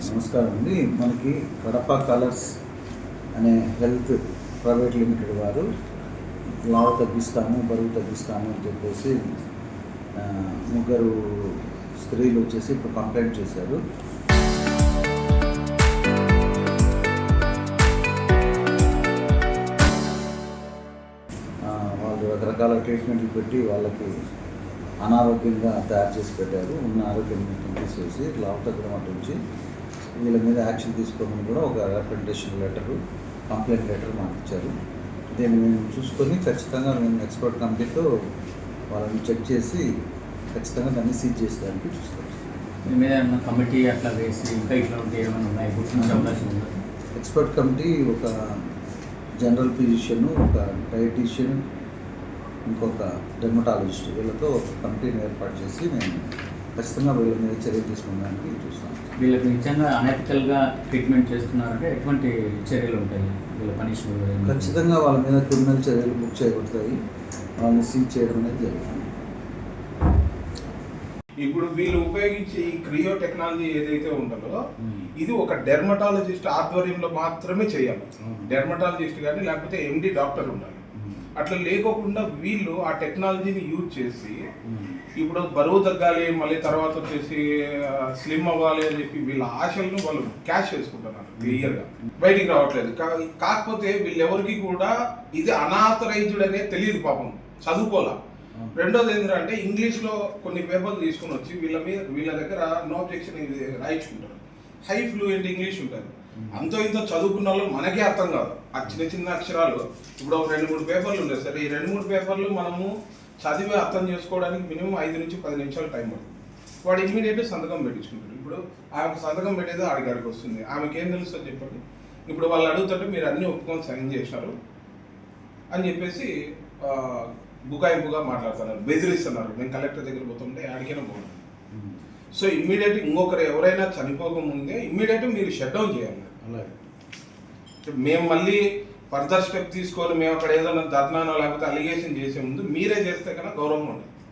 నమస్కారం అండి. మనకి కడప కలర్స్ అనే హెల్త్ ప్రైవేట్ లిమిటెడ్ వారు లావు తగ్గిస్తాము, బరువు తగ్గిస్తాము అని చెప్పేసి ముగ్గురు స్త్రీలు వచ్చేసి ఇప్పుడు కంప్లైంట్ చేశారు. వాళ్ళు రకరకాల ట్రీట్మెంట్లు పెట్టి వాళ్ళకి అనారోగ్యంగా తయారు చేసి పెట్టారు. ఉన్న ఆరోగ్యం తీసేసి లావు తగ్గడం అటుంచి వీళ్ళ మీద యాక్షన్ తీసుకోమని కూడా ఒక రిప్రజెంటేషన్ లెటరు, కంప్లైంట్ లెటర్ మాకు ఇచ్చారు. దీన్ని మేము చూసుకొని ఖచ్చితంగా మేము ఎక్స్పర్ట్ కమిటీతో వాళ్ళని చెక్ చేసి ఖచ్చితంగా దాన్ని సీజ్ చేసేదానికి చూస్తాం. కమిటీ అట్లా వేసి ఇంకా ఇట్లా ఉంటే ఏమైనా ఉన్నాయి అవకాశం ఉందా? ఎక్స్పర్ట్ కమిటీ ఒక జనరల్ ఫిజిషియన్, ఒక డైటీషియన్, ఇంకొక డెర్మటాలజిస్ట్ వీళ్ళతో ఒక కమిటీని ఏర్పాటు చేసి మేము ఖచ్చితంగా వీళ్ళ మీద చర్య తీసుకోవడానికి చూస్తాం. వీళ్ళకి నిజంగా అనెథికల్గా ట్రీట్మెంట్ చేస్తున్నారంటే ఎటువంటి చర్యలు ఉంటాయి? వీళ్ళ పనిష్మెంట్ ఖచ్చితంగా వాళ్ళ మీద క్రిమినల్ చర్యలు బుక్ చేయబడతాయి. వాళ్ళని సీజ్ చేయడం అనేది జరుగుతుంది. ఇప్పుడు వీళ్ళు ఉపయోగించే ఈ క్రియో టెక్నాలజీ ఏదైతే ఉంటుందో ఇది ఒక డెర్మటాలజిస్ట్ ఆధ్వర్యంలో మాత్రమే చేయాలి. డెర్మటాలజిస్ట్ కానీ లేకపోతే ఎండి డాక్టర్ ఉండాలి. అట్లా లేకోకుండా వీళ్ళు ఆ టెక్నాలజీని యూజ్ చేసి ఇప్పుడు బరువు తగ్గాలి, మళ్ళీ తర్వాత వచ్చేసి స్లిమ్ అవ్వాలి అని చెప్పి వీళ్ళ ఆశలను వాళ్ళు క్యాష్ చేసుకుంటున్నారు. క్లియర్గా బయటికి రావట్లేదు. కాకపోతే వీళ్ళెవరికి కూడా ఇది అనాథరైజ్డ్ అనేది తెలియదు, పాపం చదువుకోలే. రెండోది ఏంటంటే ఇంగ్లీష్లో కొన్ని పేపర్లు తీసుకుని వచ్చి వీళ్ళ దగ్గర నో అబ్జెక్షన్ ఇది రాయించుకుంటారు. హై ఫ్లూయెంట్ ఇంగ్లీష్ ఉంటుంది. అంతో ఇంతో చదువుకున్న వాళ్ళు మనకే అర్థం కాదు. ఆ చిన్న చిన్న అక్షరాలు ఇప్పుడు ఒక 2-3 పేపర్లు ఉంటాయి సరే. ఈ 2-3 పేపర్లు మనము చదివి అర్థం చేసుకోవడానికి మినిమం 5 నుంచి 10 నిమిషాలు టైం పడుతుంది. వాడు ఇమ్మీడియట్ సంతకం పెట్టించుకుంటాడు. ఇప్పుడు ఆమెకు సంతకం పెట్టేది ఆడికి వస్తుంది. ఆమెకి ఏం తెలుస్తుంది చెప్పండి? ఇప్పుడు వాళ్ళు అడుగుతుంటే మీరు అన్నీ ఒప్పుకొని సైన్ చేసినారు అని చెప్పేసి బుకాయింపుగా మాట్లాడుతున్నారు, బెదిరిస్తున్నారు. మేము కలెక్టర్ దగ్గర పోతుంటే ఆడికైనా పోతుంది. సో ఇమ్మీడియట్ ఇంకొకరు ఎవరైనా చనిపోకముందే ఇమ్మీడియట్ మీరు షట్ డౌన్ చేయాలి. అలాగే మేము మళ్ళీ ఫర్దర్ స్టెప్ తీసుకొని మేము అక్కడ ఏదైనా ధర్నానో లేకపోతే అలిగేషన్ చేసే ముందు మీరే చేస్తే కన్నా గౌరవం ఉంటుంది.